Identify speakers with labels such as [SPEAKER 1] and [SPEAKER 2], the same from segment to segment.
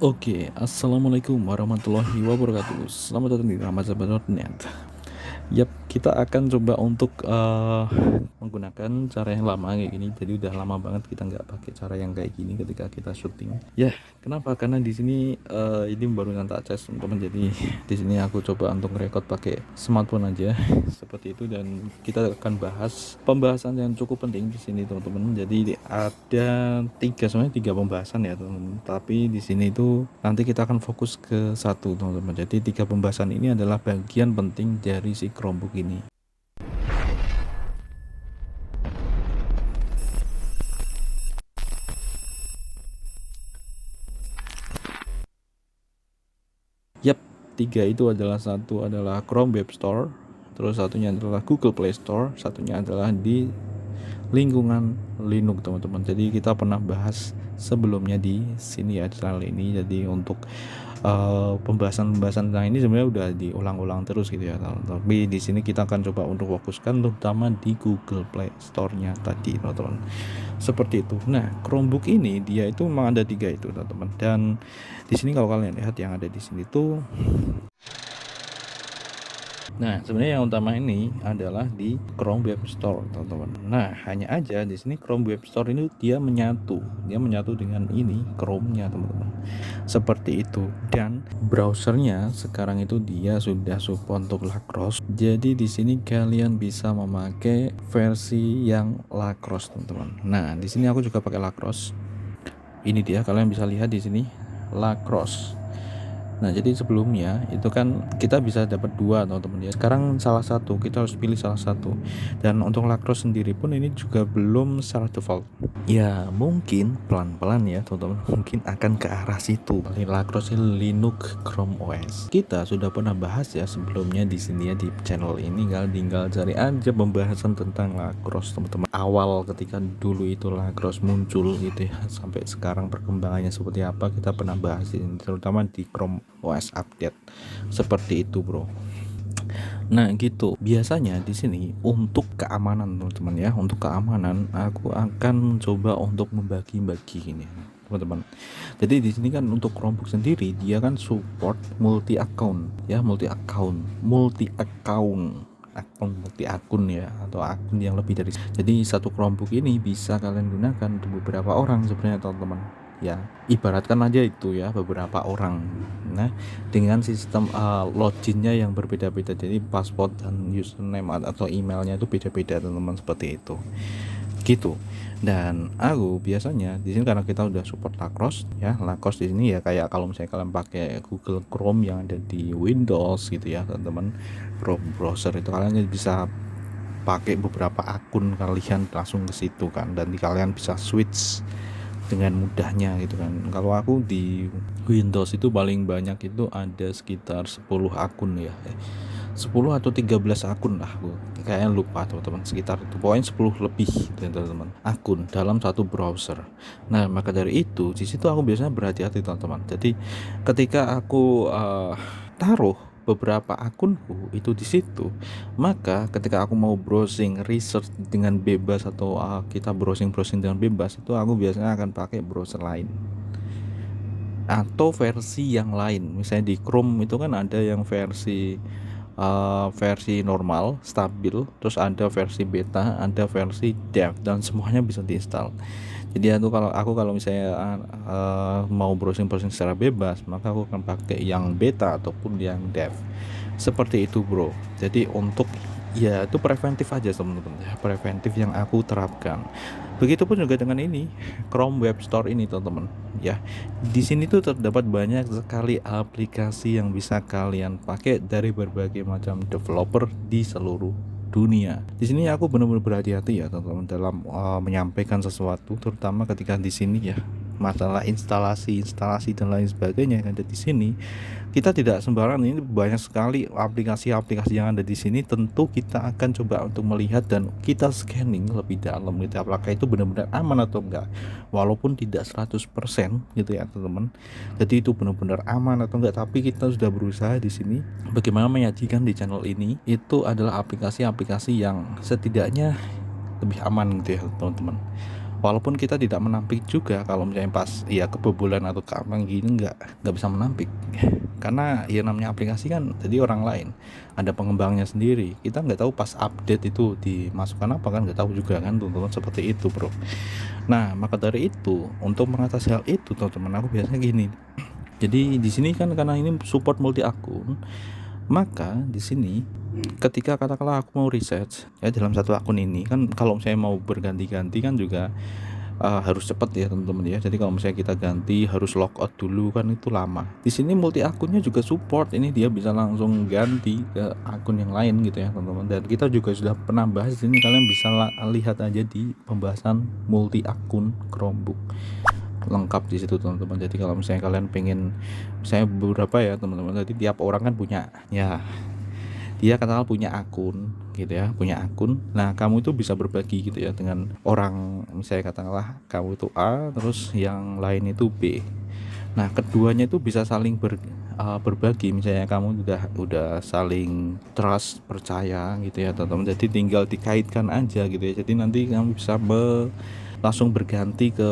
[SPEAKER 1] Oke, assalamualaikum warahmatullahi wabarakatuh. Selamat datang di ramazaban.net. Yap, kita akan coba untuk menggunakan cara yang lama kayak gini. Jadi udah lama banget kita nggak pakai cara yang kayak gini ketika kita syuting. Ya, kenapa? Karena di sini ini baru tak cas teman-teman. Jadi di sini aku coba untuk record pakai smartphone aja seperti itu, dan kita akan bahas pembahasan yang cukup penting di sini teman-teman. Jadi ada sebenarnya tiga pembahasan ya teman-teman. Tapi di sini itu nanti kita akan fokus ke satu teman-teman. Jadi tiga pembahasan ini adalah bagian penting dari si Chromebook ini. Yap, tiga itu adalah, satu adalah Chrome Web Store, terus satunya adalah Google Play Store, satunya adalah di lingkungan Linux teman-teman. Jadi kita pernah bahas sebelumnya di sini ya, channel ini. Jadi untuk pembahasan tentang ini sebenarnya udah diulang-ulang terus gitu ya. Tapi di sini kita akan coba untuk fokuskan terutama di Google Play Store-nya tadi teman-teman. Seperti itu. Nah, Chromebook ini dia itu memang ada tiga itu teman-teman. Dan di sini kalau kalian lihat yang ada di sini tuh, nah, sebenarnya yang utama ini adalah di Chrome Web Store, teman-teman. Nah, hanya aja di sini Chrome Web Store ini dia menyatu dengan ini Chrome-nya, teman-teman. Seperti itu. Dan browsernya sekarang itu dia sudah support untuk Lacrosse. Jadi di sini kalian bisa memakai versi yang Lacrosse, teman-teman. Nah, di sini aku juga pakai Lacrosse. Ini dia, kalian bisa lihat di sini Lacrosse. Nah, jadi sebelumnya itu kan kita bisa dapat dua teman-teman ya. Sekarang salah satu, kita harus pilih salah satu. Dan untuk Lacrosse sendiri pun ini juga belum secara default. Ya, mungkin pelan-pelan ya teman-teman. Mungkin akan ke arah situ. Lacrosse Linux Chrome OS. Kita sudah pernah bahas ya sebelumnya di sini ya, di channel ini. Tinggal cari aja pembahasan tentang Lacrosse teman-teman. Awal ketika dulu itu Lacrosse muncul gitu ya, sampai sekarang perkembangannya seperti apa kita pernah bahas ini, terutama di Chrome OS update. Seperti itu, bro. Nah, gitu. Biasanya di sini untuk keamanan, teman-teman ya. Untuk keamanan aku akan coba untuk membagi-bagi ini, teman-teman. Jadi di sini kan untuk Chromebook sendiri dia kan support multi account ya, multi akun ya, atau akun yang lebih dari. Jadi satu Chromebook ini bisa kalian gunakan untuk beberapa orang sebenarnya, teman-teman ya. Ibaratkan aja itu ya, beberapa orang. Nah, dengan sistem loginnya yang berbeda-beda, jadi password dan username atau emailnya itu beda-beda, teman-teman, seperti itu gitu. Dan aku biasanya di sini karena kita udah support Lacrosse ya. Lacrosse di sini ya kayak kalau misalnya kalian pakai Google Chrome yang ada di Windows gitu ya, teman-teman, Chrome browser itu kalian bisa pakai beberapa akun kalian langsung ke situ kan, dan kalian bisa switch dengan mudahnya gitu kan. Kalau aku di Windows itu paling banyak itu ada sekitar 10 akun ya, 10 atau 13 akun lah, aku kayaknya lupa teman-teman, sekitar itu pokoknya 10 lebih teman-teman akun dalam satu browser. Nah, maka dari itu di situ aku biasanya berhati-hati teman-teman. Jadi ketika aku taruh beberapa akunku itu di situ, maka ketika aku mau browsing research dengan bebas atau kita browsing dengan bebas, itu aku biasanya akan pakai browser lain atau versi yang lain. Misalnya di Chrome itu kan ada yang versi normal stabil, terus ada versi beta, ada versi dev, dan semuanya bisa diinstal. Jadi kalau misalnya mau browsing secara bebas, maka aku akan pakai yang beta ataupun yang dev. Seperti itu, bro. Jadi untuk ya itu preventif aja teman-teman ya, preventif yang aku terapkan. Begitupun juga dengan ini Chrome Web Store ini teman-teman ya. Di sini tuh terdapat banyak sekali aplikasi yang bisa kalian pakai dari berbagai macam developer di seluruh dunia. Di sini aku benar-benar berhati-hati ya teman-teman dalam menyampaikan sesuatu, terutama ketika di sini ya masalah instalasi dan lain sebagainya yang ada di sini. Kita tidak sembarangan, ini banyak sekali aplikasi-aplikasi yang ada di sini. Tentu kita akan coba untuk melihat dan kita scanning lebih dalam gitu, apakah itu benar-benar aman atau enggak. Walaupun tidak 100% gitu ya teman-teman. Jadi itu benar-benar aman atau enggak, tapi kita sudah berusaha di sini bagaimana menyajikan di channel ini itu adalah aplikasi-aplikasi yang setidaknya lebih aman gitu ya teman-teman. Walaupun kita tidak menampik juga, kalau misalnya pas ya kebobolan atau keamanan gini nggak bisa menampik. Karena ya namanya aplikasi kan jadi orang lain, ada pengembangnya sendiri, kita nggak tahu pas update itu dimasukkan apa, kan nggak tahu juga kan teman-teman, seperti itu bro. Nah maka dari itu, untuk mengatasi hal itu teman-teman, aku biasanya gini. Jadi di sini kan karena ini support multi akun, maka di sini ketika katakanlah aku mau research ya dalam satu akun ini kan, kalau misalnya mau berganti-ganti kan juga harus cepat ya teman-teman ya. Jadi kalau misalnya kita ganti harus logout dulu kan itu lama. Di sini multi akunnya juga support, ini dia bisa langsung ganti ke akun yang lain gitu ya teman-teman. Dan kita juga sudah pernah bahas di sini, kalian bisa lihat aja di pembahasan multi akun Chromebook lengkap di situ teman-teman. Jadi kalau misalnya kalian pengen, misalnya beberapa ya teman-teman, jadi tiap orang kan punya ya, dia katakan punya akun gitu ya, punya akun. Nah kamu itu bisa berbagi gitu ya dengan orang, misalnya katakanlah kamu itu A, terus yang lain itu B. Nah keduanya itu bisa saling berbagi, misalnya kamu udah saling trust, percaya gitu ya teman-teman. Jadi tinggal dikaitkan aja gitu ya, jadi nanti kamu bisa langsung berganti ke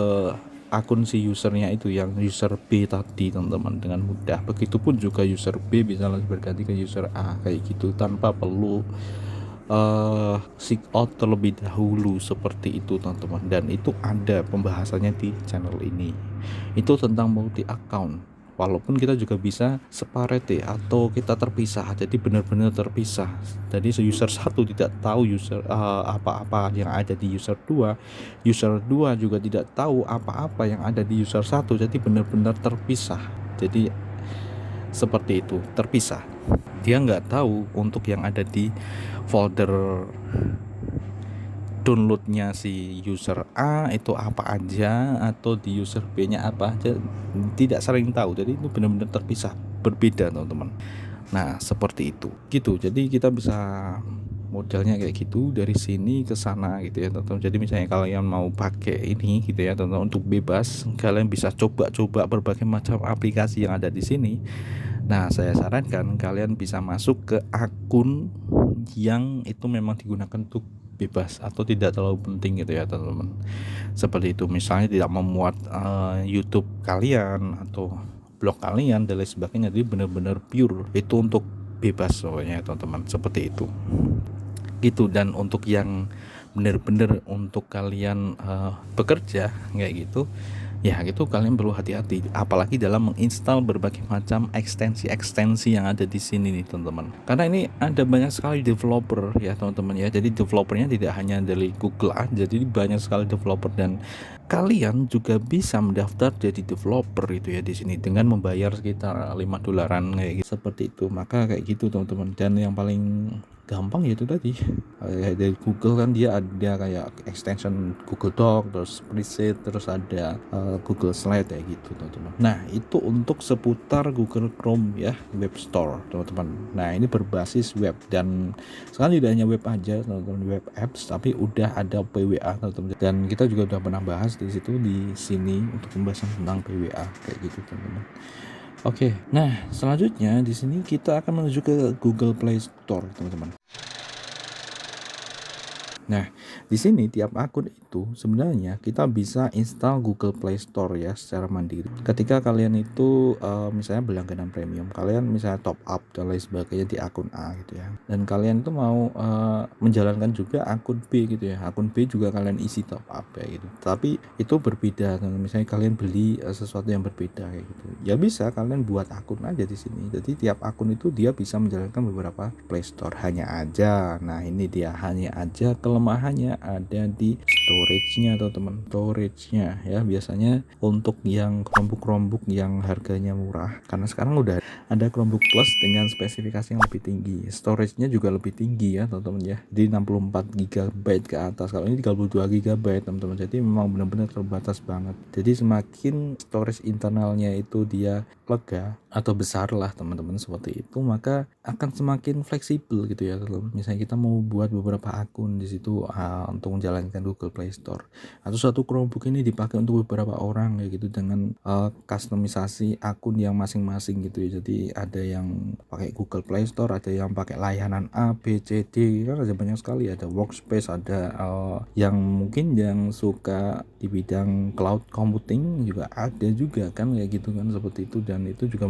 [SPEAKER 1] akun si usernya itu, yang user B tadi teman-teman, dengan mudah. Begitupun juga user B bisa langsung berganti ke user A kayak gitu, tanpa perlu sign out terlebih dahulu, seperti itu teman-teman. Dan itu ada pembahasannya di channel ini, itu tentang multi account. Walaupun kita juga bisa separate atau kita terpisah, jadi benar-benar terpisah. Jadi user satu tidak tahu apa-apa yang ada di user 2, user 2 juga tidak tahu apa-apa yang ada di user 1, jadi benar-benar terpisah. Jadi seperti itu, terpisah. Dia nggak tahu untuk yang ada di folder downloadnya si user A itu apa aja, atau di user B nya apa aja, tidak sering tahu. Jadi itu benar-benar terpisah, berbeda teman-teman. Nah seperti itu gitu. Jadi kita bisa modelnya kayak gitu, dari sini ke sana gitu ya teman-teman. Jadi misalnya kalian mau pakai ini gitu ya teman-teman, untuk bebas, kalian bisa coba-coba berbagai macam aplikasi yang ada di sini. Nah saya sarankan kalian bisa masuk ke akun yang itu memang digunakan untuk bebas atau tidak terlalu penting gitu ya teman-teman. Seperti itu, misalnya tidak memuat YouTube kalian atau blog kalian dan lain sebagainya. Jadi benar-benar pure itu untuk bebas pokoknya teman-teman, seperti itu gitu. Dan untuk yang benar-benar untuk kalian bekerja kayak gitu ya, gitu kalian perlu hati-hati, apalagi dalam menginstal berbagai macam ekstensi yang ada di sini nih teman-teman. Karena ini ada banyak sekali developer ya teman-teman ya. Jadi developernya tidak hanya dari Google aja, jadi banyak sekali developer, dan kalian juga bisa mendaftar jadi developer itu ya di sini dengan membayar sekitar $5 kayak gitu, seperti itu. Maka kayak gitu teman-teman. Dan yang paling gampang yaitu tadi dari Google kan, dia ada kayak extension Google Doc, terus preset, terus ada Google Slide kayak gitu teman-teman. Nah itu untuk seputar Google Chrome ya, Web Store teman-teman. Nah ini berbasis web, dan sekarang tidak hanya web aja teman-teman, web apps, tapi udah ada PWA teman-teman. Dan kita juga udah pernah bahas di situ, di sini, untuk pembahasan tentang PWA kayak gitu teman-teman. Oke, nah selanjutnya di sini kita akan menuju ke Google Play Store teman-teman. Nah, di sini tiap akun itu sebenarnya kita bisa install Google Play Store ya secara mandiri. Ketika kalian itu misalnya berlangganan premium, kalian misalnya top up dan lain sebagainya di akun A gitu ya. Dan kalian itu mau menjalankan juga akun B gitu ya. Akun B juga kalian isi top up ya gitu. Tapi itu berbeda. Misalnya kalian beli sesuatu yang berbeda kayak gitu. Ya bisa kalian buat akun aja di sini. Jadi tiap akun itu dia bisa menjalankan beberapa Play Store. Hanya aja, nah ini dia, hanya aja kelemahannya ada di storage-nya atau teman, storage-nya ya. Biasanya untuk yang Chromebook yang harganya murah, karena sekarang udah ada Chromebook Plus dengan spesifikasi yang lebih tinggi, storage-nya juga lebih tinggi ya teman-teman ya, di 64 GB ke atas. Kalau ini 32 GB teman-teman, jadi memang benar-benar terbatas banget. Jadi semakin storage internalnya itu dia lega atau besar lah teman-teman, seperti itu, maka akan semakin fleksibel gitu ya teman-teman. Misalnya kita mau buat beberapa akun di situ untuk menjalankan Google Play Play Store. Atau satu Chromebook ini dipakai untuk beberapa orang kayak gitu dengan kustomisasi akun yang masing-masing gitu ya. Jadi ada yang pakai Google Play Store, ada yang pakai layanan A, B, C, D, kan ada banyak sekali. Ada Workspace, ada yang mungkin yang suka di bidang cloud computing juga ada juga kan kayak gitu kan, seperti itu. Dan itu juga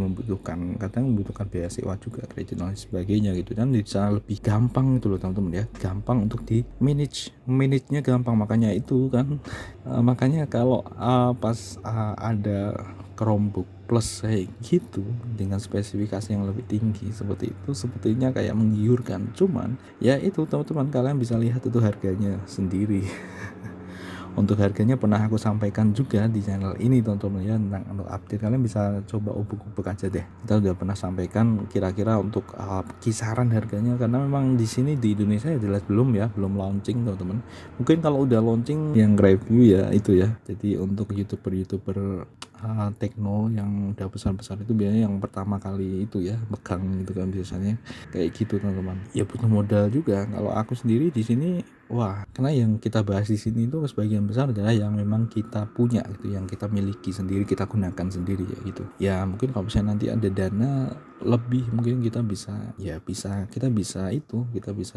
[SPEAKER 1] kadang membutuhkan biaya sewa juga, kredit dan sebagainya gitu, dan bisa lebih gampang gitu loh teman-teman ya, gampang untuk di manage-nya gampang. Makanya itu kan makanya kalau pas ada Chromebook Plus kayak gitu dengan spesifikasi yang lebih tinggi seperti itu, sepertinya kayak menggiurkan. Cuman ya itu teman-teman, kalian bisa lihat itu harganya sendiri. Untuk harganya pernah aku sampaikan juga di channel ini teman-teman ya, tentang untuk update kalian bisa coba ubek-ubek aja deh. Kita udah pernah sampaikan kira-kira untuk kisaran harganya, karena memang di sini di Indonesia ya jelas belum launching teman-teman. Mungkin kalau udah launching yang review ya itu ya. Jadi untuk youtuber tekno yang udah besar-besar itu biasanya yang pertama kali itu ya megang gitu kan, biasanya kayak gitu teman-teman. Ya butuh modal juga. Kalau aku sendiri di sini karena yang kita bahas di sini itu sebagian besar adalah yang memang kita punya gitu, yang kita miliki sendiri, kita gunakan sendiri ya gitu. Ya mungkin kalau misalnya nanti ada dana lebih, mungkin kita bisa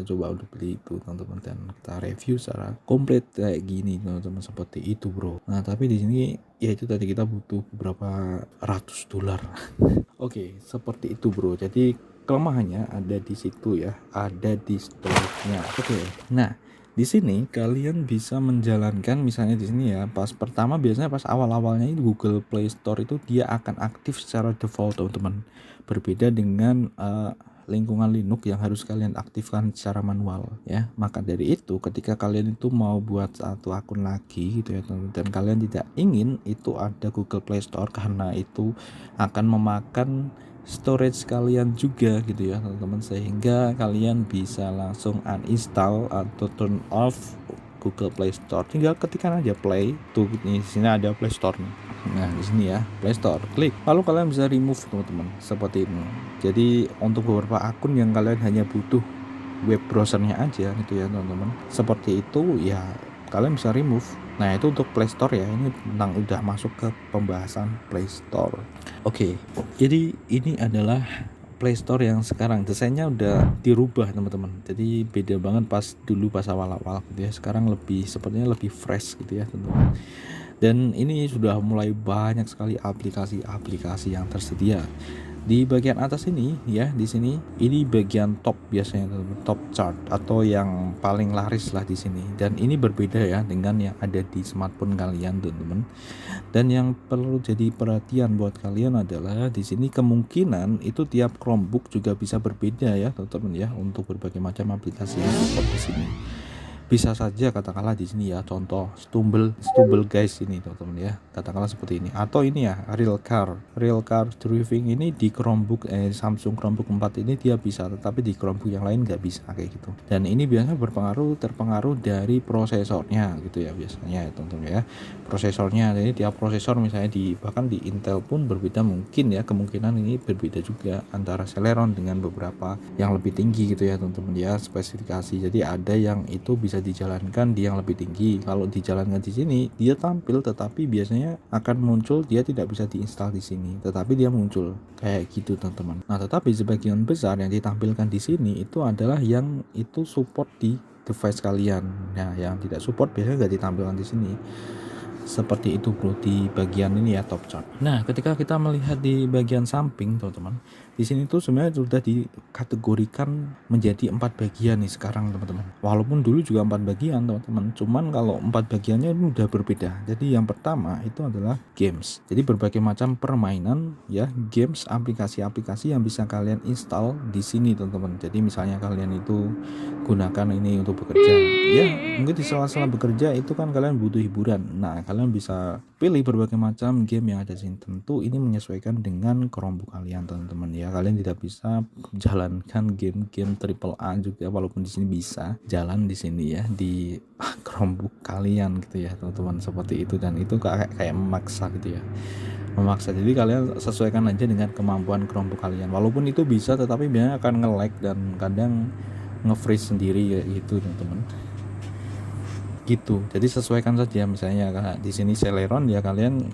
[SPEAKER 1] coba untuk beli itu teman-teman, dan kita review secara komplit kayak gini teman-teman, seperti itu bro. Nah tapi di sini ya itu tadi kita butuh beberapa ratus dolar. Oke, seperti itu bro. Jadi kelemahannya ada di situ ya, ada di storage-nya. Oke. Nah, di sini kalian bisa menjalankan misalnya di sini ya, pas pertama biasanya pas awal-awalnya itu Google Play Store itu dia akan aktif secara default teman-teman. Berbeda dengan lingkungan Linux yang harus kalian aktifkan secara manual ya. Maka dari itu ketika kalian itu mau buat satu akun lagi gitu ya teman-teman, dan kalian tidak ingin itu ada Google Play Store karena itu akan memakan storage kalian juga gitu ya teman-teman, sehingga kalian bisa langsung uninstall atau turn off Google Play Store. Tinggal ketikkan aja Play tuh, di sini ada Play Store nih. Nah di sini ya Play Store, klik, lalu kalian bisa remove teman-teman seperti ini. Jadi untuk beberapa akun yang kalian hanya butuh web browsernya aja gitu ya teman-teman, seperti itu ya kalian bisa remove. Nah itu untuk Play Store ya, ini tentang udah masuk ke pembahasan Play Store. Oke, jadi ini adalah Play Store yang sekarang desainnya udah dirubah teman-teman. Jadi beda banget pas awal-awal gitu ya. Sekarang sepertinya lebih fresh gitu ya teman-teman. Dan ini sudah mulai banyak sekali aplikasi-aplikasi yang tersedia. Di bagian atas ini ya, di sini ini bagian top biasanya teman-teman, top chart atau yang paling laris lah di sini. Dan ini berbeda ya dengan yang ada di smartphone kalian teman-teman. Dan yang perlu jadi perhatian buat kalian adalah di sini kemungkinan itu tiap Chromebook juga bisa berbeda ya teman-teman ya, untuk berbagai macam aplikasi yang support di sini. Bisa saja katakanlah di sini ya, contoh Stumble guys ini teman-teman ya, katakanlah seperti ini. Atau ini ya real car driving ini di Chromebook Samsung Chromebook 4 ini dia bisa, tetapi di Chromebook yang lain nggak bisa kayak gitu. Dan ini biasanya terpengaruh dari prosesornya gitu ya biasanya ya teman-teman ya, prosesornya. Jadi tiap prosesor misalnya bahkan di Intel pun berbeda, mungkin ya kemungkinan ini berbeda juga antara Celeron dengan beberapa yang lebih tinggi gitu ya teman-teman ya, spesifikasi. Jadi ada yang itu bisa dijalankan di yang lebih tinggi. Kalau dijalankan di sini dia tampil, tetapi biasanya akan muncul dia tidak bisa diinstal di sini, tetapi dia muncul kayak gitu teman-teman. Nah tetapi sebagian besar yang ditampilkan di sini itu adalah yang itu support di device kalian. Nah yang tidak support biasanya nggak ditampilkan di sini. Seperti itu bro di bagian ini ya, top chart. Nah ketika kita melihat di bagian samping teman-teman, di sini tuh sebenarnya sudah dikategorikan menjadi 4 bagian nih sekarang teman-teman. Walaupun dulu juga 4 bagian teman-teman, cuman kalau 4 bagiannya ini udah berbeda. Jadi yang pertama itu adalah games. Jadi berbagai macam permainan ya, games, aplikasi-aplikasi yang bisa kalian install di sini teman-teman. Jadi misalnya kalian itu gunakan ini untuk bekerja ya, mungkin di sela-sela bekerja itu kan kalian butuh hiburan. Nah kalian bisa pilih berbagai macam game yang ada di sini. Tentu ini menyesuaikan dengan Chromebook kalian teman-teman ya. Kalian tidak bisa jalankan game-game AAA juga, walaupun di sini bisa jalan di sini ya di Chromebook kalian gitu ya teman-teman, seperti itu. Dan itu kayak memaksa gitu ya, jadi kalian sesuaikan aja dengan kemampuan Chromebook kalian. Walaupun itu bisa, tetapi biasanya akan nge-lag dan kadang nge-freeze sendiri ya gitu teman-teman. gitu. Jadi sesuaikan saja, misalnya di sini Celeron ya, kalian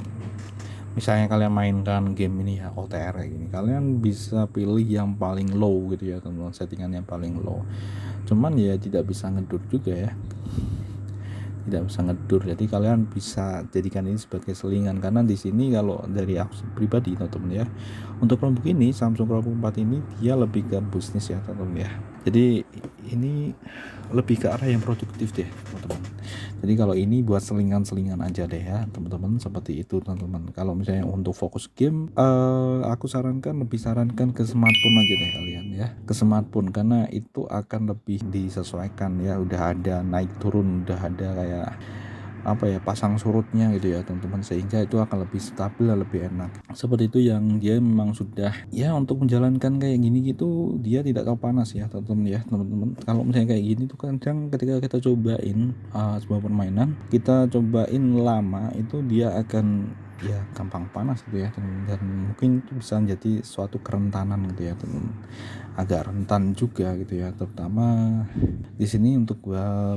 [SPEAKER 1] misalnya kalian mainkan game ini ya OTR kayak gini, kalian bisa pilih yang paling low gitu ya teman-teman, settingan yang paling low. Cuman ya tidak bisa ngedur juga ya, tidak bisa ngedur. Jadi kalian bisa jadikan ini sebagai selingan, karena di sini kalau dari aku pribadi teman-teman ya, untuk Chromebook ini, Samsung Chromebook 4 ini dia lebih ke bisnis ya teman-teman ya. Jadi ini lebih ke arah yang produktif deh teman-teman. Jadi kalau ini buat selingan-selingan aja deh ya teman-teman, seperti itu teman-teman. Kalau misalnya untuk fokus game, aku lebih sarankan ke smartphone aja deh kalian ya, ke smartphone, karena itu akan lebih disesuaikan ya. Udah ada naik turun, udah ada kayak apa ya, pasang surutnya gitu ya teman-teman, sehingga itu akan lebih stabil dan lebih enak. Seperti itu yang dia memang sudah ya, untuk menjalankan kayak gini gitu dia tidak tahu panas ya teman-teman ya. Teman-teman kalau misalnya kayak gini tuh kadang ketika kita cobain sebuah permainan, kita cobain lama, itu dia akan ya gampang panas gitu ya, dan mungkin itu bisa menjadi suatu kerentanan gitu ya teman, agak rentan juga gitu ya, terutama di sini untuk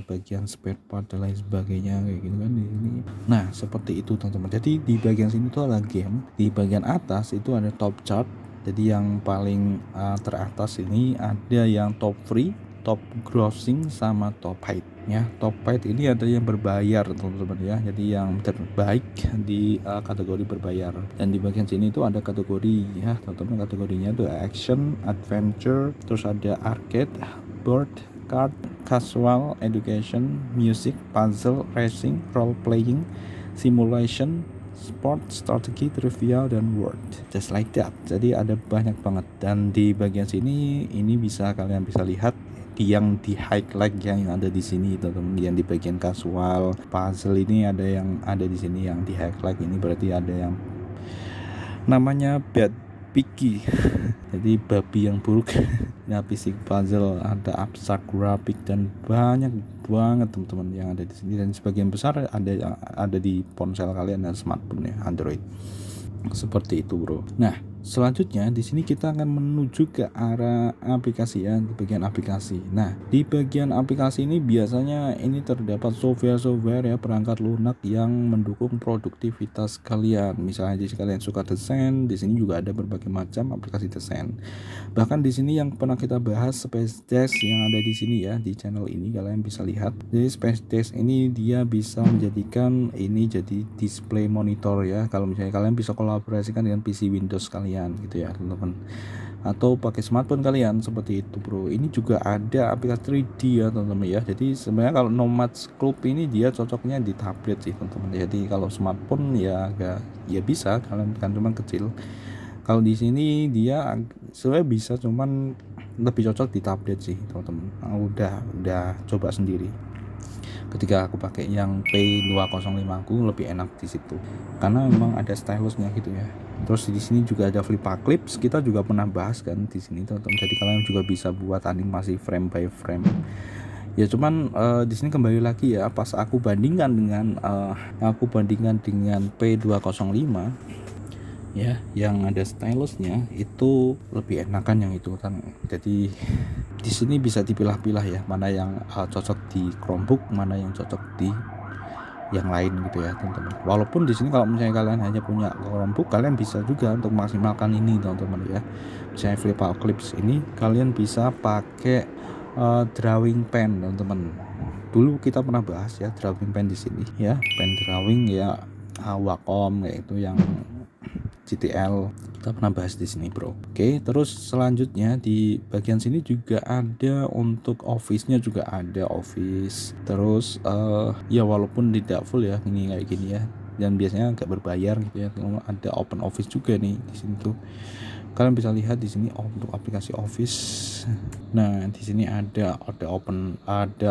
[SPEAKER 1] bagian spare part dan lain sebagainya kayak gitu kan di sini. Nah seperti itu teman-teman. Jadi di bagian sini tuh ada game, di bagian atas itu ada top chart. Jadi yang paling teratas ini ada yang top free, top grossing, sama top paid ya. Top paid ini ada yang berbayar teman-teman ya, jadi yang terbaik di kategori berbayar. Dan di bagian sini itu ada kategori ya teman-teman, kategorinya itu action, adventure, terus ada arcade, board, card, casual, education, music, puzzle, racing, role playing, simulation, sport, strategi, trivia, dan word, just like that. Jadi ada banyak banget. Dan di bagian sini ini kalian bisa lihat yang di highlight yang ada di sini teman-teman, yang di bagian casual, puzzle ini ada yang ada di sini yang di highlight. Ini berarti ada yang namanya bad picky jadi babi yang buruk. Ya, basic puzzle, ada abstrak grafik, dan banyak banget teman-teman yang ada di sini. Dan sebagian besar ada di ponsel kalian dan smartphone ya, Android. Seperti itu bro. Nah selanjutnya di sini kita akan menuju ke arah aplikasi ya, di bagian aplikasi. Nah di bagian aplikasi ini biasanya ini terdapat software ya, perangkat lunak yang mendukung produktivitas kalian. Misalnya jika kalian suka desain, di sini juga ada berbagai macam aplikasi desain. Bahkan di sini yang pernah kita bahas Space Desk yang ada di sini ya, di channel ini kalian bisa lihat. Jadi Space Desk ini dia bisa menjadikan ini jadi display monitor ya. Kalau misalnya kalian bisa kolaborasikan dengan PC Windows kalian gitu ya teman-teman, atau pakai smartphone kalian, seperti itu bro. Ini juga ada aplikasi 3D ya teman-teman ya. Jadi sebenarnya kalau Nomad Club ini dia cocoknya di tablet sih teman-teman. Jadi kalau smartphone ya agak ya bisa, kalian kan cuma kecil. Kalau di sini dia sebenarnya bisa, cuman lebih cocok di tablet sih teman-teman. Udah coba sendiri. Ketika aku pakai yang P205 aku lebih enak di situ, karena memang ada stylusnya gitu ya. Terus di sini juga ada Flippa Clips, kita juga pernah bahas kan di sini teman-teman. Jadi kalian juga bisa buat animasi frame by frame. Ya cuman di sini kembali lagi ya, pas aku bandingkan dengan P205 ya, yang ada stylusnya itu lebih enakan yang itu kan. Jadi di sini bisa dipilah-pilah ya, mana yang cocok di Chromebook, mana yang cocok di yang lain gitu ya teman-teman. Walaupun di sini kalau misalnya kalian hanya punya Chromebook, kalian bisa juga untuk maksimalkan ini teman-teman ya. Misalnya Flippa Clips ini kalian bisa pakai drawing pen teman-teman. Dulu kita pernah bahas ya drawing pen di sini ya, pen drawing ya, Wacom kayak itu yang GTL, kita pernah bahas di sini bro. Oke, terus selanjutnya di bagian sini juga ada untuk Office-nya, juga ada Office. Terus ya walaupun tidak full ya ini kayak gini ya, dan biasanya agak berbayar gitu ya. Ada Open Office juga nih di sini tuh. Kalian bisa lihat di sini untuk aplikasi Office. Nah, di sini ada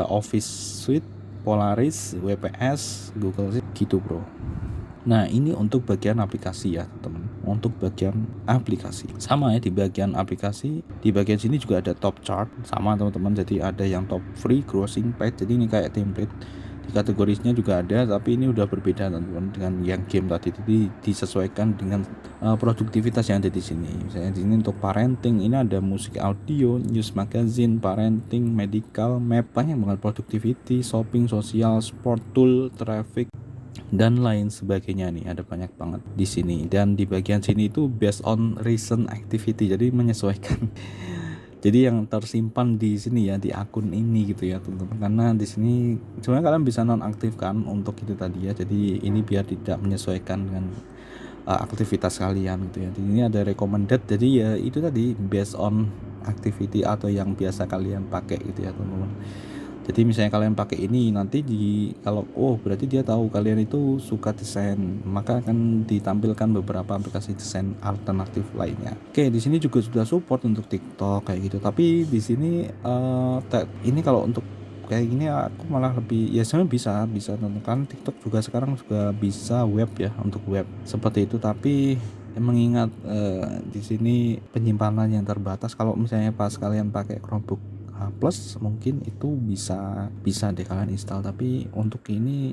[SPEAKER 1] Office Suite, Polaris, WPS, Google Sheet gitu bro. Nah ini untuk bagian aplikasi ya teman. Untuk bagian aplikasi sama ya, di bagian aplikasi di bagian sini juga ada top chart sama teman-teman. Jadi ada yang top free, grossing, paid. Jadi ini kayak template. Di kategorinya juga ada, tapi ini udah berbeda teman-teman dengan yang game tadi. Jadi disesuaikan dengan produktivitas yang ada di sini. Misalnya di sini untuk parenting, ini ada musik audio, news magazine, parenting, medical, map, banyak banget, productivity, shopping, sosial, sport, tool, traffic, dan lain sebagainya. Nih ada banyak banget di sini, dan di bagian sini itu based on recent activity, jadi menyesuaikan jadi yang tersimpan di sini ya, di akun ini gitu ya teman-teman. Karena di sini sebenarnya kalian bisa nonaktifkan untuk itu tadi ya, jadi ini biar tidak menyesuaikan dengan aktivitas kalian gitu ya. Di sini ada recommended, jadi ya itu tadi based on activity atau yang biasa kalian pakai gitu ya teman-teman. Jadi misalnya kalian pakai ini, nanti kalau berarti dia tahu kalian itu suka desain, maka akan ditampilkan beberapa aplikasi desain alternatif lainnya. Oke, di sini juga sudah support untuk TikTok kayak gitu. Tapi di sini ini kalau untuk kayak gini aku malah lebih ya, sebenarnya bisa tentukan TikTok juga sekarang juga bisa web ya, untuk web seperti itu. Tapi mengingat di sini penyimpanan yang terbatas, kalau misalnya pas kalian pakai Chromebook Plus mungkin itu bisa deh kalian install, tapi untuk ini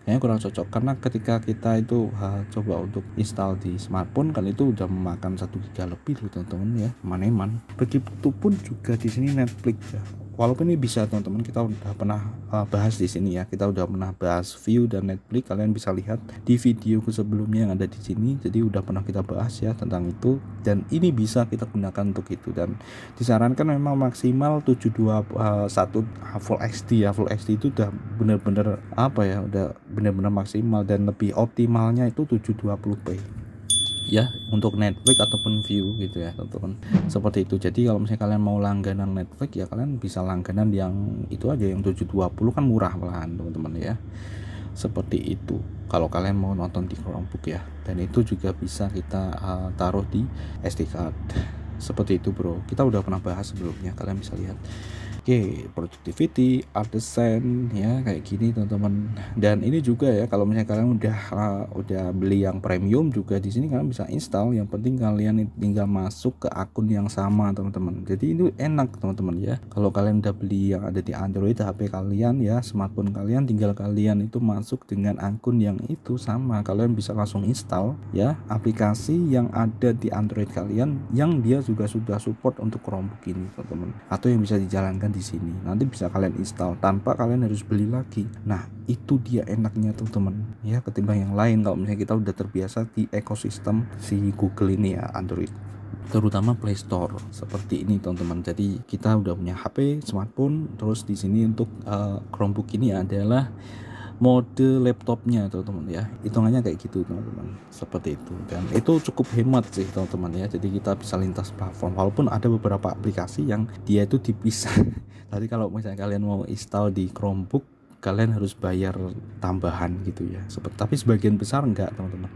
[SPEAKER 1] kayaknya kurang cocok, karena ketika kita itu coba untuk install di smartphone kan itu udah memakan 1 GB lebih loh teman-teman ya, maneman. Begitupun juga di sini Netflix ya. Walaupun ini bisa teman-teman, kita udah pernah bahas di sini ya, kita udah pernah bahas View dan Netflix, kalian bisa lihat di videoku sebelumnya yang ada di sini. Jadi udah pernah kita bahas ya tentang itu, dan ini bisa kita gunakan untuk itu. Dan disarankan memang maksimal 721 Full HD ya. Full HD itu udah bener-bener udah bener-bener maksimal, dan lebih optimalnya itu 720p ya untuk Netflix ataupun View gitu ya teman-teman, seperti itu. Jadi kalau misalnya kalian mau langganan Netflix ya kalian bisa langganan yang itu aja, yang 720 kan murah malahan teman-teman ya, seperti itu kalau kalian mau nonton di Chromebook ya. Dan itu juga bisa kita taruh di SD card seperti itu bro, kita udah pernah bahas sebelumnya, kalian bisa lihat. Oke, productivity, art design ya kayak gini teman-teman. Dan ini juga ya, kalau misalnya kalian udah beli yang premium juga di sini kalian bisa install. Yang penting kalian tinggal masuk ke akun yang sama teman-teman. Jadi itu enak teman-teman ya. Kalau kalian udah beli yang ada di Android HP kalian ya, smartphone kalian, tinggal kalian itu masuk dengan akun yang itu sama. Kalian bisa langsung install ya aplikasi yang ada di Android kalian, yang dia juga sudah support untuk Chromebook ini teman-teman, atau yang bisa dijalankan di sini. Nanti bisa kalian install tanpa kalian harus beli lagi. Nah itu dia enaknya teman-teman ya, ketimbang yang lain. Kalau misalnya kita udah terbiasa di ekosistem si Google ini ya, Android terutama Play Store seperti ini teman-teman. Jadi kita udah punya HP, smartphone, terus di sini untuk Chromebook ini adalah mode laptopnya teman-teman ya, hitungannya kayak gitu teman-teman, seperti itu. Dan itu cukup hemat sih teman-teman ya, jadi kita bisa lintas platform, walaupun ada beberapa aplikasi yang dia itu dipisah. Tadi kalau misalnya kalian mau install di Chromebook kalian harus bayar tambahan gitu ya, tapi sebagian besar enggak teman-teman.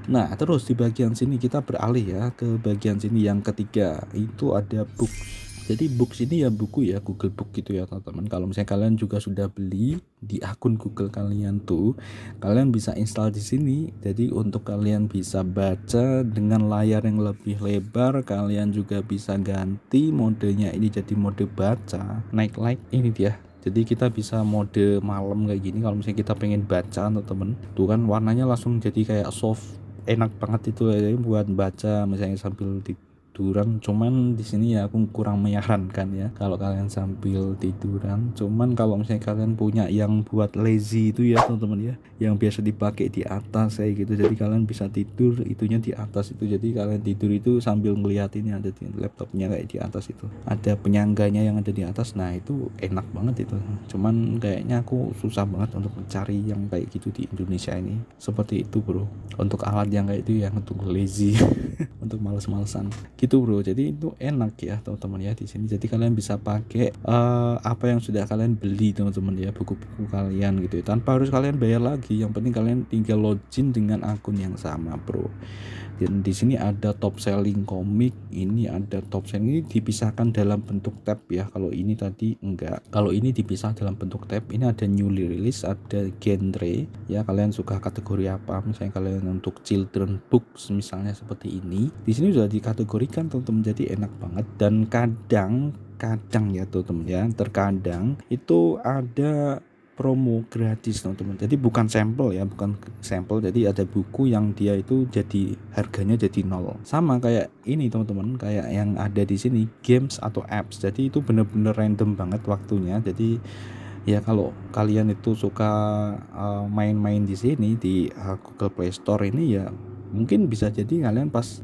[SPEAKER 1] Nah terus di bagian sini kita beralih ya ke bagian sini yang ketiga, itu ada books. Jadi books ini ya buku ya, Google Book gitu ya teman-teman. Kalau misalnya kalian juga sudah beli di akun Google kalian tuh, kalian bisa install di sini. Jadi untuk kalian bisa baca dengan layar yang lebih lebar, kalian juga bisa ganti modenya ini jadi mode baca, night light ini dia. Jadi kita bisa mode malam kayak gini. Kalau misalnya kita pengen baca teman-teman, tuh kan warnanya langsung jadi kayak soft, enak banget itu ya buat baca misalnya sambil tiduran. Cuman di sini ya aku kurang menyarankan ya kalau kalian sambil tiduran. Cuman kalau misalnya kalian punya yang buat lazy itu ya teman-teman ya, yang biasa dipakai di atas kayak gitu, jadi kalian bisa tidur itunya di atas itu. Jadi kalian tidur itu sambil ngeliatin yang ada di laptopnya kayak di atas itu, ada penyangganya yang ada di atas. Nah itu enak banget itu. Cuman kayaknya aku susah banget untuk mencari yang kayak gitu di Indonesia ini, seperti itu bro, untuk alat yang kayak itu yang untuk lazy untuk males-malesan gitu bro. Jadi itu enak ya teman-teman ya di sini. Jadi kalian bisa pakai apa yang sudah kalian beli teman-teman ya, buku-buku kalian gitu ya, tanpa harus kalian bayar lagi. Yang penting kalian tinggal login dengan akun yang sama bro. Dan di sini ada top selling komik, ini ada top selling, ini dipisahkan dalam bentuk tab ya. Kalau ini tadi enggak, kalau ini dipisah dalam bentuk tab. Ini ada newly release, ada genre ya, kalian suka kategori apa. Misalnya kalian untuk children books misalnya seperti ini, di sini sudah dikategorikan teman-teman, jadi enak banget. Dan kadang ya teman-teman ya, terkadang itu ada promo gratis teman-teman. Jadi bukan sampel ya, bukan sampel. Jadi ada buku yang dia itu jadi harganya jadi nol. Sama kayak ini teman-teman, kayak yang ada di sini games atau apps. Jadi itu bener-bener random banget waktunya. Jadi ya kalau kalian itu suka main-main di sini di Google Play Store ini ya mungkin bisa jadi kalian pas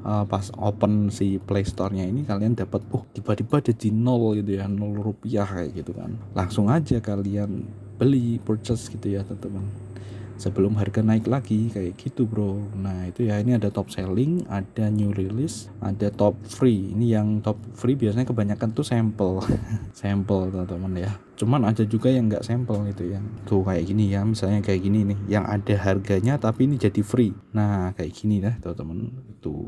[SPEAKER 1] open si Play Store-nya ini kalian dapat tiba-tiba jadi nol gitu ya, 0 rupiah kayak gitu kan. Langsung aja kalian beli purchase gitu ya teman-teman, sebelum harga naik lagi kayak gitu bro. Nah itu ya, ini ada top selling, ada new release, ada top free. Ini yang top free biasanya kebanyakan tuh sampel sampel teman-teman ya. Cuman ada juga yang nggak sampel gitu ya, tuh kayak gini ya, misalnya kayak gini nih yang ada harganya tapi ini jadi free. Nah kayak gini lah teman-teman, tuh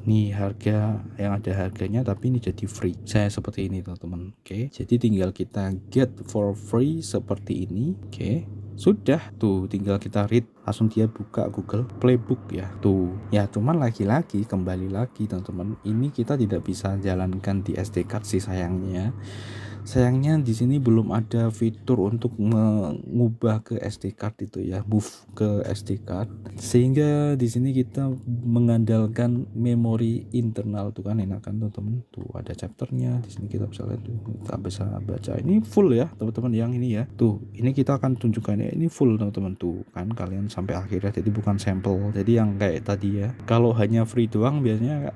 [SPEAKER 1] ini harga yang ada harganya tapi ini jadi free, saya seperti ini teman-teman. Oke, jadi tinggal kita get for free seperti ini. Oke, sudah tuh tinggal kita read, langsung dia buka Google Playbook ya tuh ya. Cuman lagi-lagi kembali lagi teman-teman, ini kita tidak bisa jalankan di SD card sih sayangnya di sini belum ada fitur untuk mengubah ke SD card itu ya, move ke SD card, sehingga di sini kita mengandalkan memori internal tuh kan, enak kan teman-teman. Tuh ada chapternya di sini, kita bisa lihat tuh, kita bisa baca ini full ya teman-teman. Yang ini ya tuh, ini kita akan tunjukkan ya, ini full teman-teman tuh kan, kalian sampai akhirnya, jadi bukan sampel. Jadi yang kayak tadi ya, kalau hanya free doang biasanya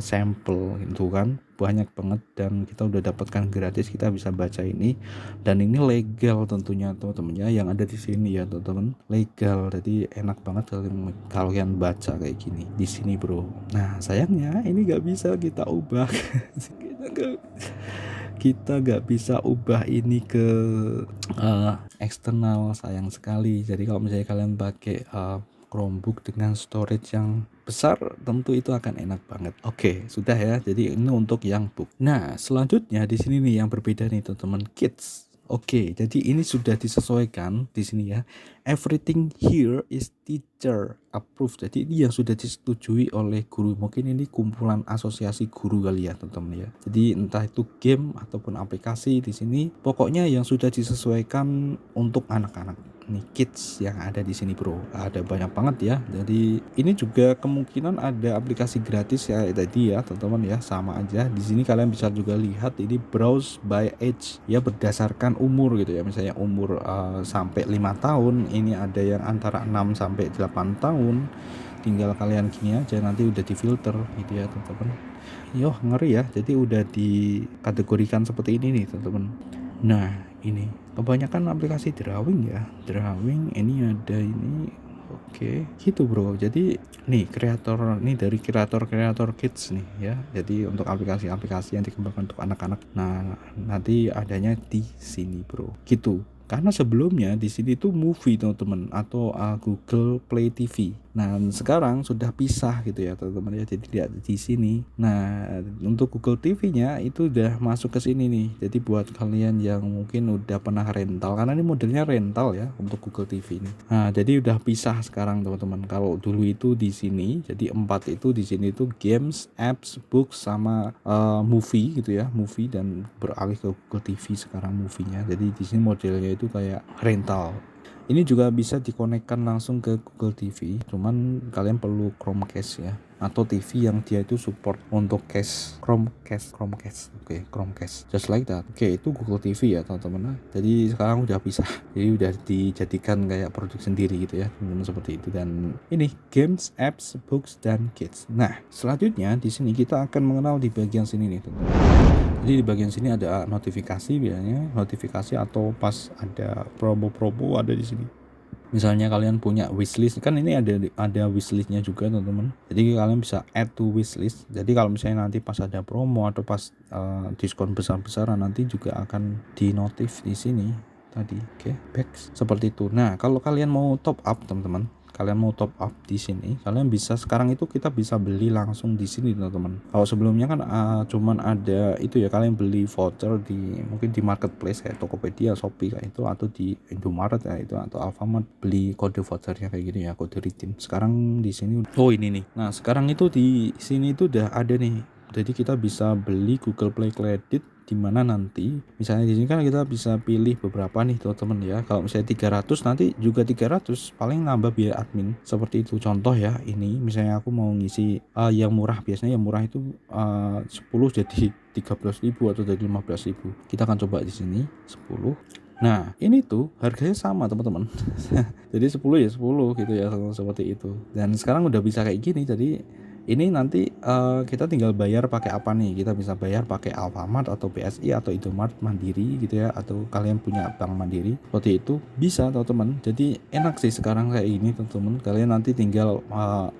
[SPEAKER 1] sampel gitu kan, banyak banget, dan kita udah dapatkan gratis, kita bisa baca ini, dan ini legal tentunya teman-teman ya, yang ada di sini ya teman-teman, legal. Jadi enak banget kalau kalian baca kayak gini di sini bro. Nah sayangnya ini nggak bisa kita ubah kita nggak bisa ubah ini ke eksternal, sayang sekali. Jadi kalau misalnya kalian pakai Chromebook dengan storage yang besar, tentu itu akan enak banget. Oke, sudah ya. Jadi ini untuk yang book. Nah, selanjutnya di sini nih yang berbeda nih teman-teman, kids. Oke, jadi ini sudah disesuaikan di sini ya. Everything here is teacher approved. Jadi ini yang sudah disetujui oleh guru. Mungkin ini kumpulan asosiasi guru kali ya teman-teman ya. Jadi entah itu game ataupun aplikasi di sini, pokoknya yang sudah disesuaikan untuk anak-anak. Nih kids yang ada di sini bro, ada banyak banget ya. Jadi ini juga kemungkinan ada aplikasi gratis ya tadi ya teman-teman ya, sama aja. Di sini kalian bisa juga lihat ini browse by age ya, berdasarkan umur gitu ya. Misalnya umur sampai 5 tahun, ini ada yang antara 6 sampai 8 tahun. Tinggal kalian gini aja, nanti udah difilter gitu ya teman-teman. Yoh ngeri ya, jadi udah dikategorikan seperti ini nih teman-teman. Nah ini kebanyakan aplikasi drawing ya, drawing ini ada ini. Oke gitu bro. Jadi nih kreator, nih dari kreator kids nih ya. Jadi untuk aplikasi-aplikasi yang dikembangkan untuk anak-anak, nah nanti adanya di sini bro gitu. Karena sebelumnya di sini tuh movie teman-teman, atau Google Play TV. Nah sekarang sudah pisah gitu ya teman-teman ya, jadi tidak di sini. Nah untuk Google TV-nya itu udah masuk ke sini nih. Jadi buat kalian yang mungkin udah pernah rental, karena ini modelnya rental ya untuk Google TV ini. Nah jadi udah pisah sekarang teman-teman. Kalau dulu itu di sini, jadi 4 itu di sini itu games, apps, books, sama movie gitu ya, movie, dan beralih ke Google TV sekarang movie-nya. Jadi di sini modelnya itu kayak rental. Ini juga bisa dikonekkan langsung ke Google TV, cuman kalian perlu Chromecast ya, atau TV yang dia itu support untuk Chromecast. Oke, Chromecast just like that. Oke, itu Google TV ya teman-teman. Jadi sekarang udah pisah, jadi udah dijadikan kayak produk sendiri gitu ya teman-teman, seperti itu. Dan ini games, apps, books, dan kids. Nah selanjutnya di sini kita akan mengenal di bagian sini nih teman-teman. Jadi di bagian sini ada notifikasi, biasanya notifikasi atau pas ada promo-promo ada di sini. Misalnya kalian punya wishlist, kan ini ada wishlistnya juga teman-teman. Jadi kalian bisa add to wishlist. Jadi kalau misalnya nanti pas ada promo atau pas diskon besar-besaran, nanti juga akan di notif di sini tadi. Oke, back seperti itu. Nah kalau kalian mau top up teman-teman, kalian mau top up di sini, kalian bisa, sekarang itu kita bisa beli langsung di sini teman-teman. Kalau sebelumnya kan cuman ada itu ya, kalian beli voucher di mungkin di marketplace kayak Tokopedia, Shopee kayak itu, atau di Indomaret ya itu, atau Alfamart, beli kode vouchernya kayak gini ya, kode redeem. Sekarang di sini ini nih. Nah sekarang itu di sini itu udah ada nih Jadi kita bisa beli Google Play Credit, di mana nanti misalnya di sini kan kita bisa pilih beberapa nih teman-teman ya. Kalau misalnya 300 nanti juga 300 paling nambah biaya admin. Seperti itu contoh ya. Ini misalnya aku mau ngisi yang murah, biasanya yang murah itu 10 jadi 13.000 atau jadi 15.000. Kita akan coba di sini 10. Nah, ini tuh harganya sama teman-teman. Jadi 10 ya 10 gitu ya, seperti itu. Dan sekarang udah bisa kayak gini. Jadi ini nanti kita tinggal bayar pakai apa nih? Kita bisa bayar pakai Alfamart atau BSI atau Indomaret Mandiri gitu ya, atau kalian punya bank Mandiri. Seperti itu bisa teman-teman. Jadi enak sih sekarang kayak ini teman-teman. Kalian nanti tinggal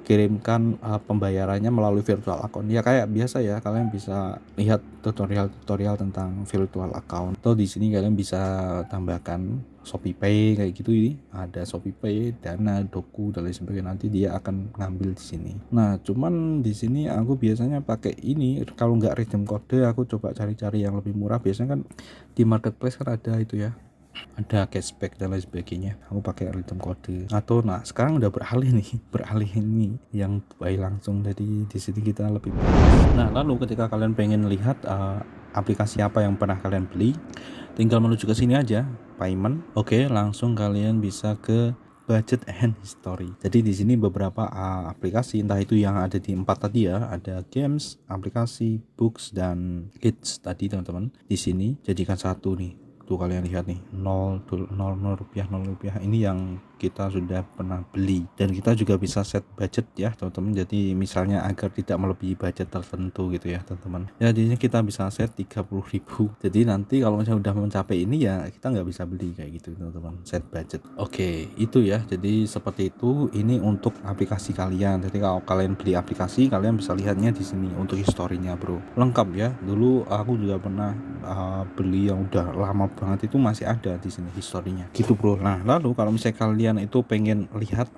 [SPEAKER 1] kirimkan pembayarannya melalui virtual account. Ya kayak biasa ya, kalian bisa lihat tutorial tentang virtual account. Atau di sini kalian bisa tambahkan ShopeePay kayak gitu, ini ada ShopeePay, Dana, Doku dan lain sebagainya, nanti dia akan ngambil di sini. Nah, cuman di sini aku biasanya pakai ini, kalau nggak redeem kode aku coba cari-cari yang lebih murah. Biasanya kan di marketplace kan ada itu ya, ada cashback dan lain sebagainya. Aku pakai redeem kode. Atau nah sekarang udah beralih ini yang buy langsung. Jadi di sini kita lebih bagus. Nah, lalu ketika kalian pengen lihat aplikasi apa yang pernah kalian beli, tinggal menuju ke sini aja, payment. Oke, langsung kalian bisa ke budget and history. Jadi di sini beberapa aplikasi, entah itu yang ada di 4 tadi ya, ada games, aplikasi, books dan kids tadi teman-teman. Di sini jadikan satu nih. Tuh kalian lihat nih, 0 rupiah. Ini yang kita sudah pernah beli, dan kita juga bisa set budget ya teman-teman. Jadi misalnya agar tidak melebihi budget tertentu gitu ya teman-teman. Ya di sini kita bisa set 30.000. Jadi nanti kalau misalnya udah mencapai ini ya kita nggak bisa beli kayak gitu teman-teman, set budget. Oke, itu ya. Jadi seperti itu. Ini untuk aplikasi kalian. Jadi kalau kalian beli aplikasi, kalian bisa lihatnya di sini untuk historinya bro, lengkap ya. Dulu aku juga pernah beli yang udah lama banget, itu masih ada di sini historinya gitu bro. Nah, lalu kalau misalnya kalian itu pengen lihat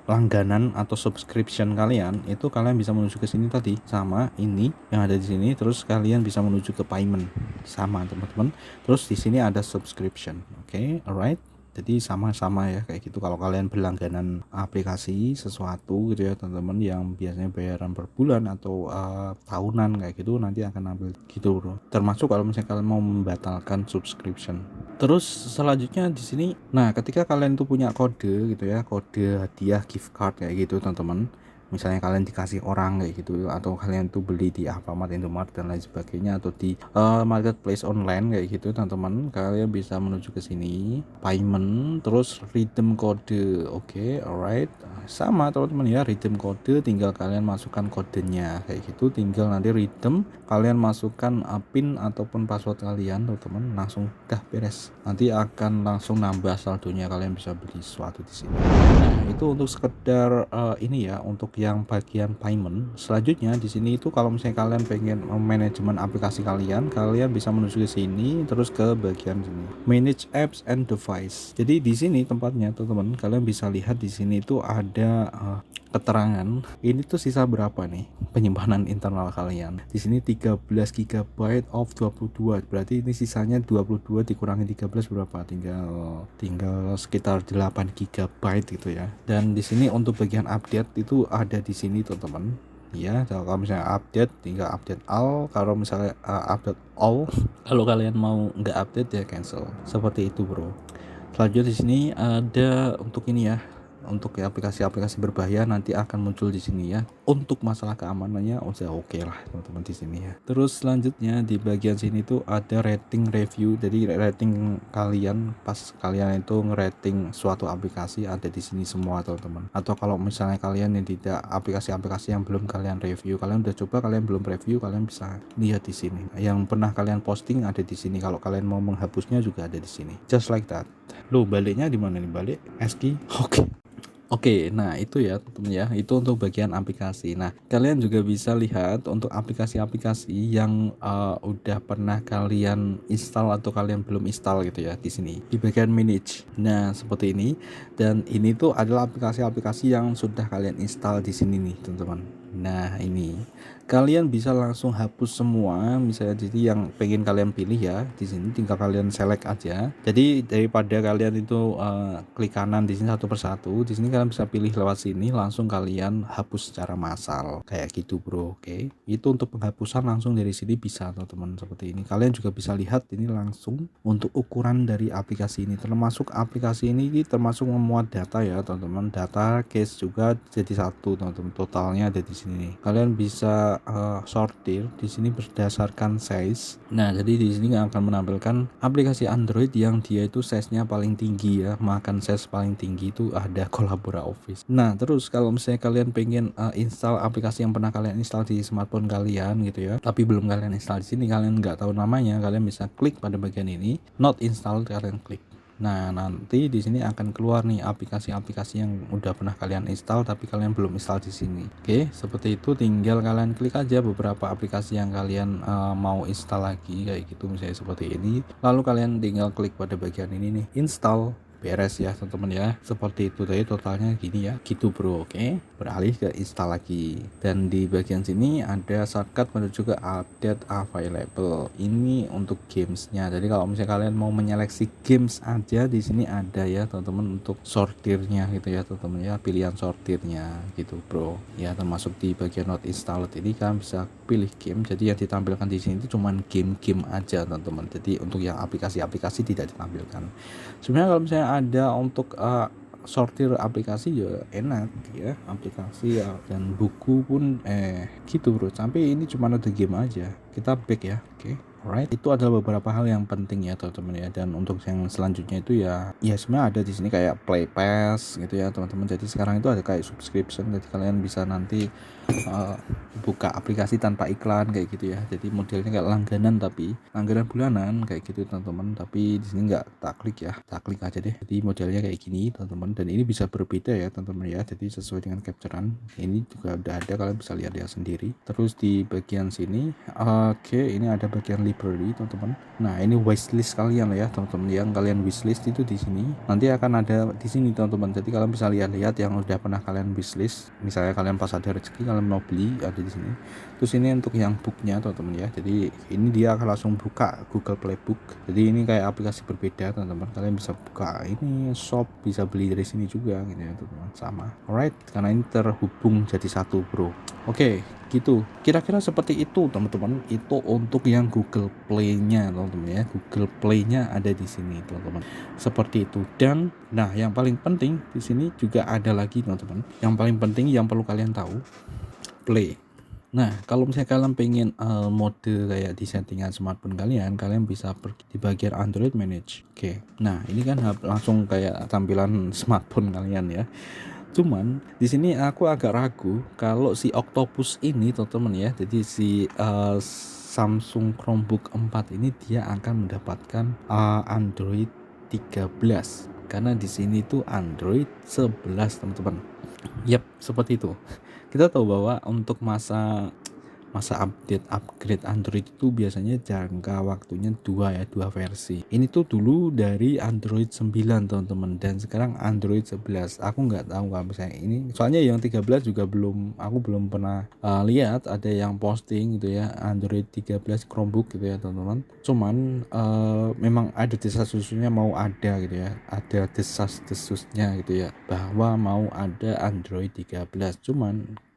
[SPEAKER 1] langganan atau subscription kalian, itu kalian bisa menuju ke sini tadi, sama ini yang ada di sini. Terus kalian bisa menuju ke payment, sama teman-teman. Terus di sini ada subscription. Oke, alright. Jadi sama-sama ya kayak gitu. Kalau kalian berlangganan aplikasi sesuatu gitu ya teman-teman, yang biasanya bayaran per bulan atau tahunan kayak gitu, nanti akan ambil gitu bro. Termasuk kalau misalnya kalian mau membatalkan subscription. Terus selanjutnya di sini, nah ketika kalian tuh punya kode gitu ya, kode hadiah gift card kayak gitu teman-teman. Misalnya kalian dikasih orang kayak gitu, atau kalian tuh beli di Alfamart, Indomaret dan lain sebagainya, atau di marketplace online kayak gitu teman-teman, kalian bisa menuju ke sini payment, terus redeem kode. Oke, alright. Sama teman-teman ya, redeem kode tinggal kalian masukkan kodenya kayak gitu, tinggal nanti redeem, kalian masukkan PIN ataupun password kalian teman-teman, langsung dah beres. Nanti akan langsung nambah saldonya, kalian bisa beli sesuatu di sini. Nah, itu untuk sekedar ini ya, untuk yang bagian payment. Selanjutnya di sini itu kalau misalnya kalian pengen manajemen aplikasi kalian bisa menuju ke sini, terus ke bagian sini, manage apps and device. Jadi di sini tempatnya teman-teman, kalian bisa lihat di sini itu ada keterangan ini tuh sisa berapa nih penyimpanan internal kalian. Di sini 13 GB of 22. Berarti ini sisanya 22 dikurangi 13 berapa? Tinggal sekitar 8 GB gitu ya. Dan di sini untuk bagian update itu ada di sini teman-teman. Ya, kalau misalnya update tinggal update all, kalau misalnya update all. Kalau kalian mau nggak update ya cancel. Seperti itu bro. Selanjutnya di sini ada untuk ini ya, untuk aplikasi-aplikasi berbahaya nanti akan muncul di sini ya. Untuk masalah keamanannya udah oke lah teman-teman di sini ya. Terus selanjutnya di bagian sini tuh ada rating review. Jadi rating kalian pas kalian itu ngerating suatu aplikasi ada di sini semua teman-teman. Atau kalau misalnya kalian yang tidak, aplikasi-aplikasi yang belum kalian review, kalian udah coba kalian belum review, kalian bisa lihat di sini. Yang pernah kalian posting ada di sini. Kalau kalian mau menghapusnya juga ada di sini. Just like that. Loh, baliknya di mana nih? Balik Eski. Oke, nah itu ya teman-teman ya, itu untuk bagian aplikasi. Nah, kalian juga bisa lihat untuk aplikasi-aplikasi yang udah pernah kalian install atau kalian belum install gitu ya di sini di bagian manage. Nah, seperti ini, dan ini tuh adalah aplikasi-aplikasi yang sudah kalian install di sini nih teman-teman. Nah, ini kalian bisa langsung hapus semua misalnya. Jadi yang pengen kalian pilih ya, di sini tinggal kalian select aja. Jadi daripada kalian itu klik kanan di sini satu persatu, di sini kalian bisa pilih lewat sini, langsung kalian hapus secara massal kayak gitu bro. Oke, itu untuk penghapusan langsung dari sini bisa teman-teman, seperti ini. Kalian juga bisa lihat ini langsung untuk ukuran dari aplikasi ini, termasuk aplikasi ini termasuk memuat data ya teman-teman, data case juga jadi satu teman-teman, totalnya ada di sini nih. Kalian bisa sortir di sini berdasarkan size. Nah, jadi di sini akan menampilkan aplikasi Android yang dia itu size-nya paling tinggi ya, makan size paling tinggi itu ada Collabora Office. Nah, terus kalau misalnya kalian pengen install aplikasi yang pernah kalian install di smartphone kalian gitu ya, tapi belum kalian install di sini, kalian nggak tahu namanya, kalian bisa klik pada bagian ini, not install, kalian klik. Nah, nanti di sini akan keluar nih aplikasi-aplikasi yang udah pernah kalian install tapi kalian belum install di sini. Oke, seperti itu, tinggal kalian klik aja beberapa aplikasi yang kalian mau install lagi kayak gitu, misalnya seperti ini. Lalu kalian tinggal klik pada bagian ini nih, install. Beres ya teman-teman ya, seperti itu tadi totalnya gini ya gitu bro. Oke, beralih ke install lagi, dan di bagian sini ada shortcut menuju ke update available, ini untuk gamesnya. Jadi kalau misalnya kalian mau menyeleksi games aja, di sini ada ya teman-teman untuk sortirnya gitu ya teman-teman ya, pilihan sortirnya gitu bro ya, termasuk di bagian not installed ini kalian bisa pilih game. Jadi yang ditampilkan di sini itu cuman game-game aja teman-teman, jadi untuk yang aplikasi-aplikasi tidak ditampilkan. Sebenarnya kalau misalnya ada untuk sortir aplikasi ya enak ya, aplikasi ya, dan buku pun gitu bro. Sampai ini cuma ada game aja, kita back ya. Oke. Alright, itu adalah beberapa hal yang penting ya teman-teman ya. Dan untuk yang selanjutnya itu ya sebenarnya ada di sini kayak Play Pass gitu ya teman-teman. Jadi sekarang itu ada kayak subscription, jadi kalian bisa nanti buka aplikasi tanpa iklan kayak gitu ya. Jadi modelnya kayak langganan, tapi langganan bulanan kayak gitu teman-teman. Tapi di sini nggak tak klik ya, tak klik aja deh. Jadi modelnya kayak gini teman-teman, dan ini bisa berbeda ya teman-teman ya. Jadi sesuai dengan capturean ini juga udah ada, kalian bisa lihat ya sendiri. Terus di bagian sini oke, ini ada bagian library teman-teman. Nah, ini wishlist kalian ya teman-teman, yang kalian wishlist itu di sini nanti akan ada di sini teman-teman. Jadi kalian bisa lihat-lihat yang udah pernah kalian wishlist. Misalnya kalian pas ada rezeki kalian mau beli, ada di sini. Terus ini untuk yang booknya teman-teman ya. Jadi ini dia akan langsung buka Google Play Book. Jadi ini kayak aplikasi berbeda teman-teman. Kalian bisa buka ini shop, bisa beli dari sini juga gitu ya teman-teman, sama. Alright, karena ini terhubung jadi satu bro. Oke, gitu. Kira-kira seperti itu teman-teman. Itu untuk yang Google Play-nya teman-teman ya. Google Play-nya ada di sini teman-teman. Seperti itu. Dan nah, yang paling penting di sini juga ada lagi teman-teman. Yang paling penting yang perlu kalian tahu, Play. Nah, kalau misalnya kalian pengen mode kayak di settingan smartphone kalian bisa pergi di bagian Android Manage. Oke. Nah, ini kan langsung kayak tampilan smartphone kalian ya. Cuman di sini aku agak ragu kalau si Octopus ini teman-teman ya. Jadi si Samsung Chromebook 4 ini dia akan mendapatkan Android 13, karena di sini tuh Android 11 teman-teman. Yap, seperti itu. Kita tahu bahwa untuk masa upgrade Android itu biasanya jangka waktunya dua versi. Ini tuh dulu dari Android 9 teman-teman, dan sekarang Android 11. Aku nggak tahu kalau misalnya ini, soalnya yang 13 juga aku belum pernah lihat ada yang posting gitu ya, Android 13 Chromebook gitu ya teman-teman. Cuman memang ada desas-desusnya mau ada gitu ya, ada desas-desusnya gitu ya, bahwa mau ada Android 13. Cuman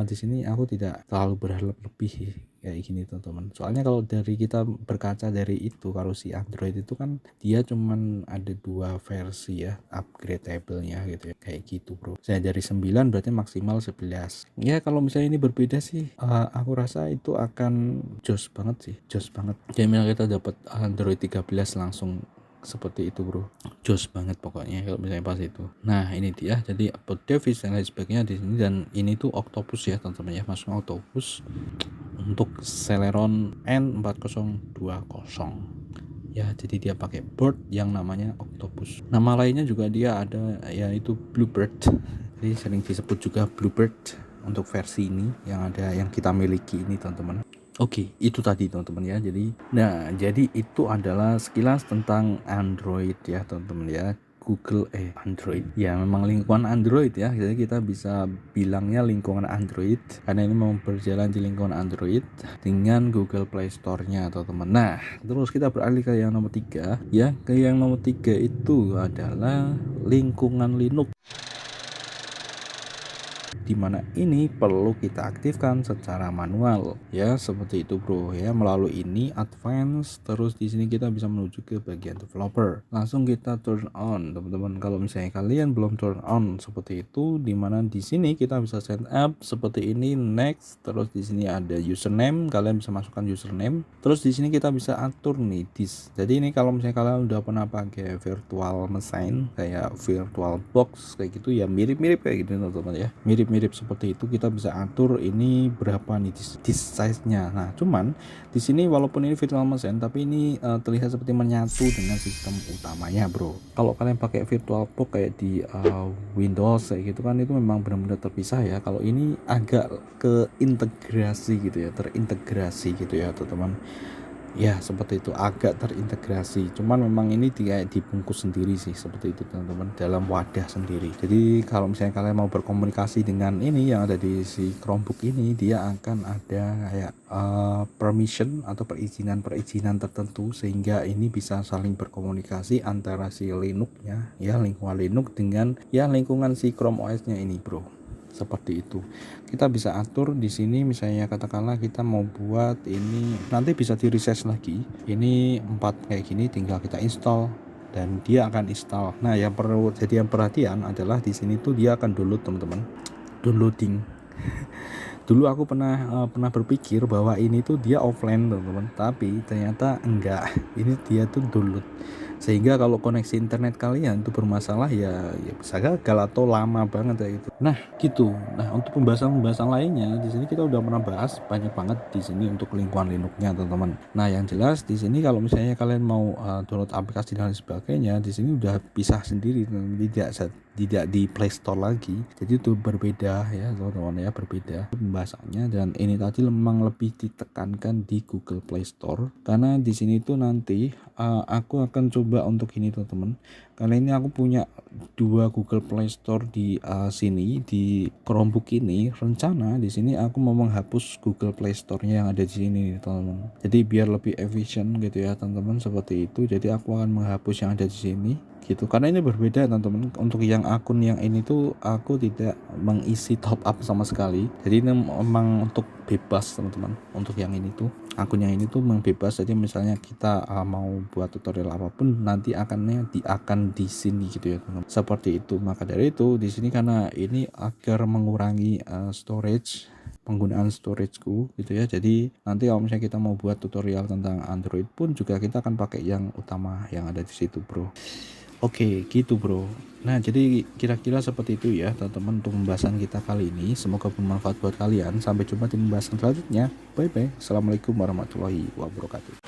[SPEAKER 1] di sini aku tidak terlalu berharap lebih kayak gini teman-teman. Soalnya kalau dari kita berkaca dari itu, kalau si Android itu kan dia cuman ada dua versi ya upgradeable-nya gitu ya, kayak gitu bro. Saya dari 9 berarti maksimal 11 ya. Kalau misalnya ini berbeda sih, aku rasa itu akan jos banget sih, jos banget. Jadi misalnya kita dapat Android 13 langsung seperti itu bro, jos banget pokoknya kalau misalnya pas itu. Nah, ini dia, jadi upload device dan lain sebagainya di sini. Dan ini tuh Octopus ya teman-teman ya, masuk Octopus untuk Celeron N4020 ya. Jadi dia pakai board yang namanya Octopus. Nama lainnya juga dia ada, yaitu Bluebird. Jadi sering disebut juga Bluebird untuk versi ini yang ada, yang kita miliki ini teman-teman. Oke, itu tadi teman-teman ya. Jadi itu adalah sekilas tentang Android ya teman-teman ya, Android. Ya memang lingkungan Android ya. Jadi kita bisa bilangnya lingkungan Android karena ini memang berjalan di lingkungan Android dengan Google Play Store-nya teman-teman. Nah, terus kita beralih ke yang nomor 3 ya. Ke yang nomor 3 itu adalah lingkungan Linux, di mana ini perlu kita aktifkan secara manual ya, seperti itu bro ya. Melalui ini advance, terus di sini kita bisa menuju ke bagian developer, langsung kita turn on teman-teman. Kalau misalnya kalian belum turn on seperti itu, di mana di sini kita bisa set up seperti ini, next, terus di sini ada username, kalian bisa masukkan username, terus di sini kita bisa atur nih disk. Jadi ini kalau misalnya kalian udah pernah pakai virtual machine kayak virtual box kayak gitu ya, mirip-mirip kayak gitu teman-teman ya, mirip seperti itu. Kita bisa atur ini berapa nih disk size-nya. Nah, cuman di sini walaupun ini virtual machine tapi ini terlihat seperti menyatu dengan sistem utamanya, bro. Kalau kalian pakai virtual box kayak di Windows kayak gitu kan, itu memang benar-benar terpisah ya. Kalau ini agak keintegrasi gitu ya, terintegrasi gitu ya, teman-teman. Ya seperti itu, agak terintegrasi, cuman memang ini dia dibungkus sendiri sih seperti itu teman-teman, dalam wadah sendiri. Jadi kalau misalnya kalian mau berkomunikasi dengan ini yang ada di si Chromebook ini, dia akan ada kayak permission atau perizinan tertentu, sehingga ini bisa saling berkomunikasi antara si Linux-nya ya, lingkungan Linux dengan ya lingkungan si Chrome OS-nya ini, bro. Seperti itu. Kita bisa atur di sini, misalnya katakanlah kita mau buat ini, nanti bisa di reset lagi. Ini 4 kayak gini, tinggal kita install dan dia akan install. Nah, yang perlu jadi perhatian adalah di sini tuh dia akan download teman-teman. Downloading. Dulu aku pernah berpikir bahwa ini tuh dia offline teman-teman, tapi ternyata enggak. Ini dia tuh download. Sehingga kalau koneksi internet kalian itu bermasalah ya bisa gagal atau lama banget kayak gitu. Nah, gitu. Nah, untuk pembahasan lainnya di sini kita udah pernah bahas banyak banget di sini untuk lingkungan Linux-nya, teman-teman. Nah, yang jelas di sini kalau misalnya kalian mau download aplikasi dan lain sebagainya, di sini udah pisah sendiri, tidak di Play Store lagi. Jadi itu berbeda ya teman-teman ya, berbeda pembahasannya. Dan ini tadi memang lebih ditekankan di Google Play Store, karena di sini tuh nanti aku akan coba untuk ini teman-teman. Karena ini aku punya 2 Google Play Store di sini di Chromebook ini. Rencana di sini aku mau menghapus Google Play Store-nya yang ada di sini teman-teman. Jadi biar lebih efisien gitu ya teman-teman, seperti itu. Jadi aku akan menghapus yang ada di sini gitu, karena ini berbeda teman-teman. Untuk yang akun yang ini tuh aku tidak mengisi top up sama sekali, jadi ini memang untuk bebas teman-teman. Untuk yang ini tuh akun yang ini tuh memang bebas, jadi misalnya kita mau buat tutorial apapun nanti akan di sini gitu ya teman-teman, seperti itu. Maka dari itu di sini karena ini agar mengurangi penggunaan storageku gitu ya, jadi nanti kalau misalnya kita mau buat tutorial tentang Android pun juga kita akan pakai yang utama yang ada di situ, bro. Oke, gitu bro. Nah, jadi kira-kira seperti itu ya teman-teman untuk pembahasan kita kali ini. Semoga bermanfaat buat kalian. Sampai jumpa di pembahasan selanjutnya. Bye bye. Assalamualaikum warahmatullahi wabarakatuh.